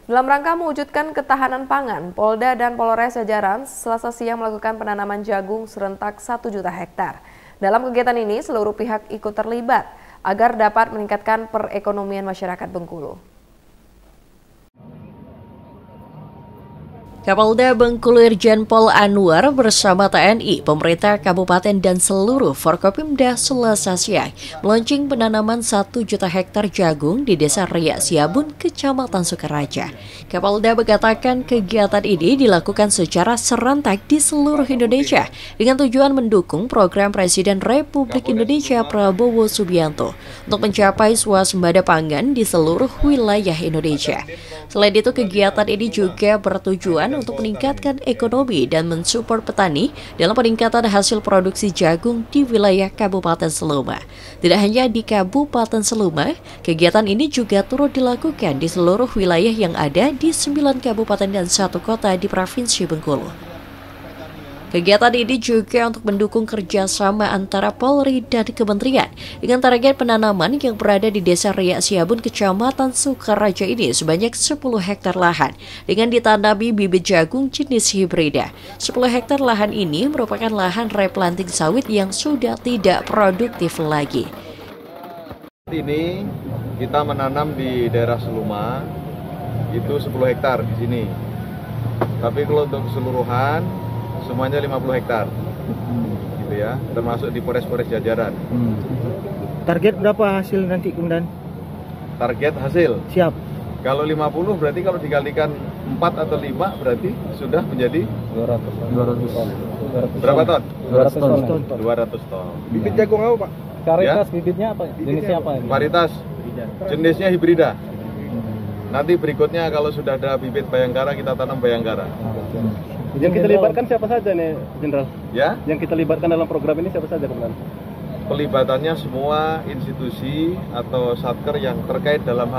Dalam rangka mewujudkan ketahanan pangan, Polda dan Polres jajaran Selasa siang melakukan penanaman jagung serentak 1 juta hektar. Dalam kegiatan ini, seluruh pihak ikut terlibat agar dapat meningkatkan perekonomian masyarakat Bengkulu. Kapolda Bengkulu Irjen Pol Anwar bersama TNI, pemerintah kabupaten dan seluruh Forkopimda Selasa siang meluncing penanaman 1 juta hektar jagung di Desa Riak Siabun, Kecamatan Sukaraja. Kapolda mengatakan kegiatan ini dilakukan secara serentak di seluruh Indonesia dengan tujuan mendukung program Presiden Republik Indonesia Prabowo Subianto untuk mencapai swasembada pangan di seluruh wilayah Indonesia. Selain itu, kegiatan ini juga bertujuan untuk meningkatkan ekonomi dan mensupport petani dalam peningkatan hasil produksi jagung di wilayah Kabupaten Seluma. Tidak hanya di Kabupaten Seluma, kegiatan ini juga turut dilakukan di seluruh wilayah yang ada di 9 kabupaten dan 1 kota di Provinsi Bengkulu. Kegiatan ini juga untuk mendukung kerjasama antara Polri dan Kementerian dengan target penanaman yang berada di Desa Riak Siabun, Kecamatan Sukaraja ini sebanyak 10 hektar lahan dengan ditanami bibit jagung jenis hibrida. 10 hektar lahan ini merupakan lahan replanting sawit yang sudah tidak produktif lagi. Ini kita menanam di daerah Seluma itu 10 hektar di sini. Tapi kalau untuk keseluruhan semuanya 50 hektar, gitu ya, termasuk di Polres jajaran. Target berapa hasil nanti kemudian? Target hasil? Siap. Kalau 50 berarti kalau dikalikan 4 atau 5 berarti sudah menjadi 200 ton. Berapa ton? 200 ton. 200 ton. Bibit jagung apa, Pak? Varietas ya? Bibitnya apa? Jenisnya apa? Varietas jenisnya hibrida. Nanti berikutnya kalau sudah ada bibit Bayangkara kita tanam Bayangkara. Yang kita libatkan siapa saja nih, Jenderal? Ya? Yang kita libatkan dalam program ini siapa saja, Komandan? Pelibatannya semua institusi atau satker yang terkait dalam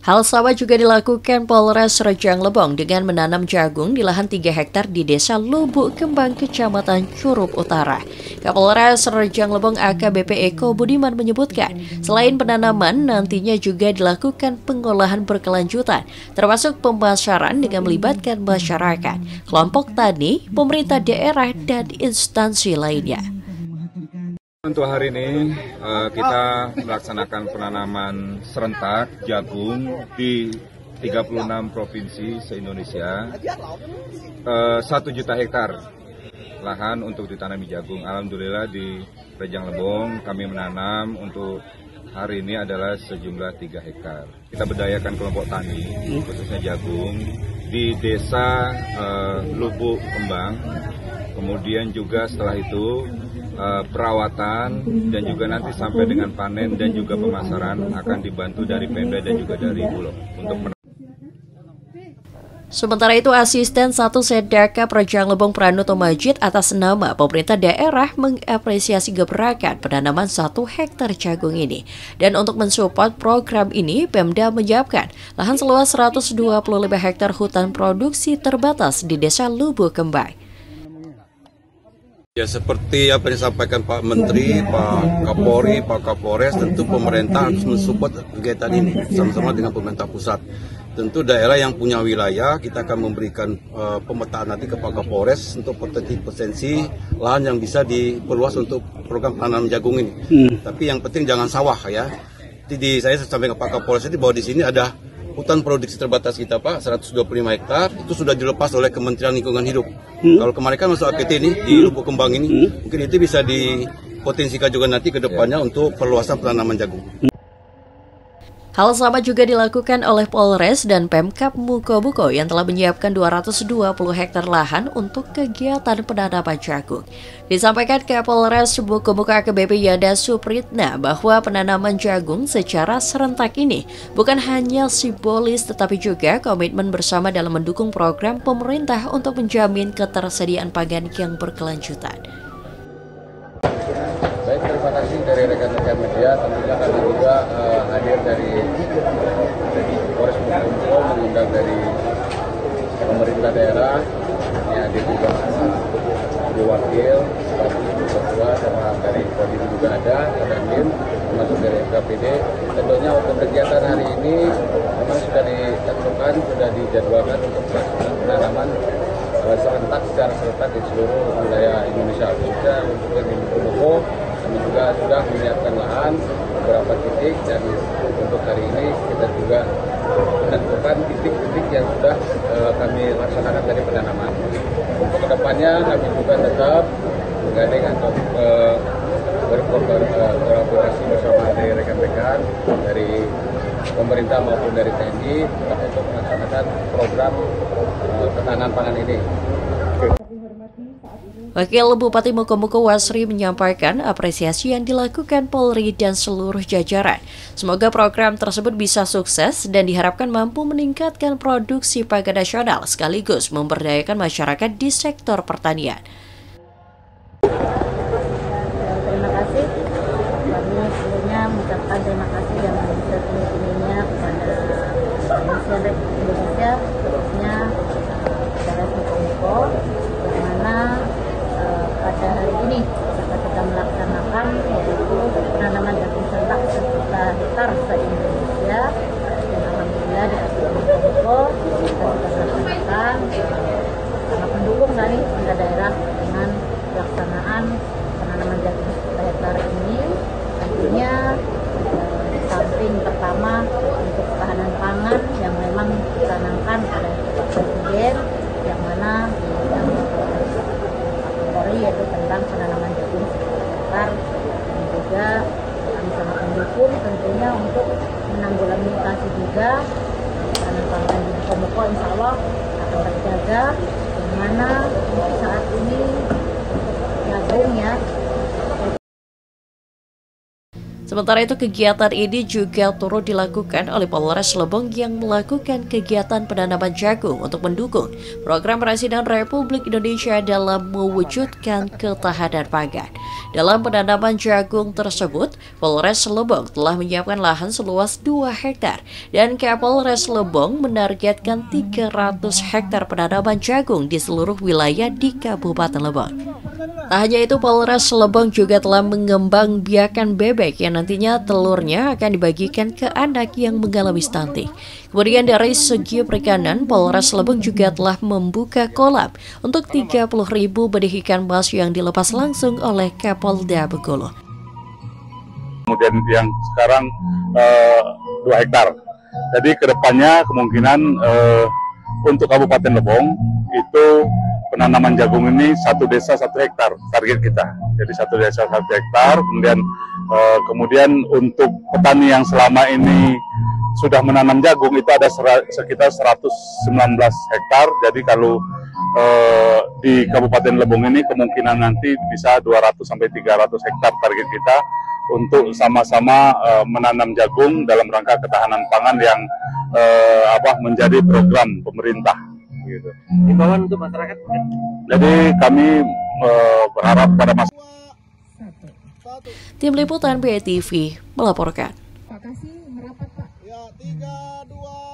Hal sama juga dilakukan Polres Rejang Lebong dengan menanam jagung di lahan 3 hektar di Desa Lubuk Kembang, Kecamatan Curup Utara. Kapolres Rejang Lebong AKBP Eko Budiman menyebutkan, selain penanaman, nantinya juga dilakukan pengolahan berkelanjutan, termasuk pemasaran dengan melibatkan masyarakat, kelompok tani, pemerintah daerah, dan instansi lainnya. Untuk hari ini kita melaksanakan penanaman serentak jagung di 36 provinsi se-Indonesia, 1 juta hektar lahan untuk ditanami jagung. Alhamdulillah di Rejang Lebong kami menanam untuk hari ini adalah sejumlah 3 hektar. Kita berdayakan kelompok tani, khususnya jagung, di Desa Lubuk Kembang. Kemudian juga setelah itu perawatan dan juga nanti sampai dengan panen dan juga pemasaran akan dibantu dari Pemda dan juga dari Bulog untuk Sementara itu, Asisten 1 Sedaka Rejang Lebong Pranoto Majid atas nama pemerintah daerah mengapresiasi gebrakan penanaman 1 hektar jagung ini. Dan untuk mensupport program ini, Pemda menyiapkan lahan seluas 125 hektar hutan produksi terbatas di Desa Lubuk Kembang. Ya, seperti apa yang disampaikan Pak Menteri, Pak Kapolri, Pak Kapolres, tentu pemerintah harus mensupport kegiatan ini sama-sama dengan pemerintah pusat. Tentu daerah yang punya wilayah, kita akan memberikan pemetaan nanti ke Pak Kapolres untuk potensi lahan yang bisa diperluas untuk program penanaman jagung ini. Tapi yang penting jangan sawah ya. Jadi saya sampaikan ke Pak Kapolres itu bahwa di sini ada hutan produksi terbatas kita Pak, 125 hektar, itu sudah dilepas oleh Kementerian Lingkungan Hidup. Kalau kemarin kan masuk APT ini, di Lubuk Kembang ini, mungkin itu bisa dipotensikan juga nanti ke depannya untuk perluasan penanaman jagung. Hal sama juga dilakukan oleh Polres dan Pemkab Mukobuko yang telah menyiapkan 220 hektar lahan untuk kegiatan penanaman jagung. Disampaikan Kapolres Mukobuko AKBP Yanda Supritna bahwa penanaman jagung secara serentak ini bukan hanya simbolis tetapi juga komitmen bersama dalam mendukung program pemerintah untuk menjamin ketersediaan pangan yang berkelanjutan. Baik, terima kasih dari rekan-rekan media. Tentunya kami juga hadir dari Polres Mukobuko, mengundang dari pemerintah daerah. Ini hadir juga Ibu Wakil, Ibu Ketua, sama dari Kodim juga ada, Kodim, termasuk dari FKPD. Tentunya untuk kegiatan hari ini sudah ditentukan, sudah dijadwalkan untuk penanaman serentak secara serentak di seluruh wilayah Indonesia, khususnya untuk yang di Komodo. Kami juga sudah menyiapkan lahan beberapa titik, dan untuk hari ini kita juga menentukan titik-titik yang sudah kami laksanakan dari penanaman. Untuk kedepannya kami juga tetap menggandeng atau berkolaborasi bersama dari rekan-rekan dari pemerintah maupun dari TNI untuk melaksanakan program ketahanan pangan ini. Wakil Bupati Mukomuko Wasri menyampaikan apresiasi yang dilakukan Polri dan seluruh jajaran. Semoga program tersebut bisa sukses dan diharapkan mampu meningkatkan produksi pangan nasional sekaligus memberdayakan masyarakat di sektor pertanian. Terima kasih. Kami sebelumnya mengucapkan terima kasih yang setinggi-tingginya kepada Komisi Republik Indonesia, khususnya Polres Mukomuko, yang mana pada hari ini kita sedang melaksanakan yaitu penanaman jagung serentak 1 juta hektar se-Indonesia, dan alhamdulillah di Kabupaten Mukomuko kita sudah melaksanakan sangat mendukung dari pemerintah daerah dengan pelaksanaan penanaman jagung 1 juta hektar ini. Tentunya di samping pertama untuk ketahanan pangan yang memang dicanangkan oleh Pak Presiden, yang mana yaitu tentang penanaman jagung 1 juta hektar, dan juga kami sangat mendukung tentunya untuk menanggulangi inflasi juga. Ketahanan pangan di Mukomuko insya Allah akan terjaga, yang mana saat ini untuk jagung ya. Sementara itu, kegiatan ini juga turut dilakukan oleh Polres Lebong yang melakukan kegiatan penanaman jagung untuk mendukung program Presiden Republik Indonesia dalam mewujudkan ketahanan pangan. Dalam penanaman jagung tersebut, Polres Lebong telah menyiapkan lahan seluas 2 hektar dan Kapolres Lebong menargetkan 300 hektar penanaman jagung di seluruh wilayah di Kabupaten Lebong. Tak hanya itu, Polres Lebong juga telah mengembangbiakan bebek yang nantinya telurnya akan dibagikan ke anak yang mengalami stunting. Kemudian dari segi perikanan, Polres Lebong juga telah membuka kolam untuk 30.000 benih ikan mas yang dilepas langsung oleh Kapolda Bengkulu. Kemudian yang sekarang 2 hektar. Jadi kedepannya kemungkinan untuk Kabupaten Lebong itu penanaman jagung ini 1 desa 1 hektar target kita. Jadi 1 desa 1 hektar. Kemudian untuk petani yang selama ini sudah menanam jagung itu ada sekitar 119 hektar. Jadi kalau di Kabupaten Lebong ini kemungkinan nanti bisa 200 sampai 300 hektar target kita untuk sama-sama menanam jagung dalam rangka ketahanan pangan yang menjadi program pemerintah. Gitu. Himbauan untuk masyarakat. Jadi kami berharap pada masyarakat. Tim Liputan BTV melaporkan. Pak kasih merapat Pak. Ya, 3, 2.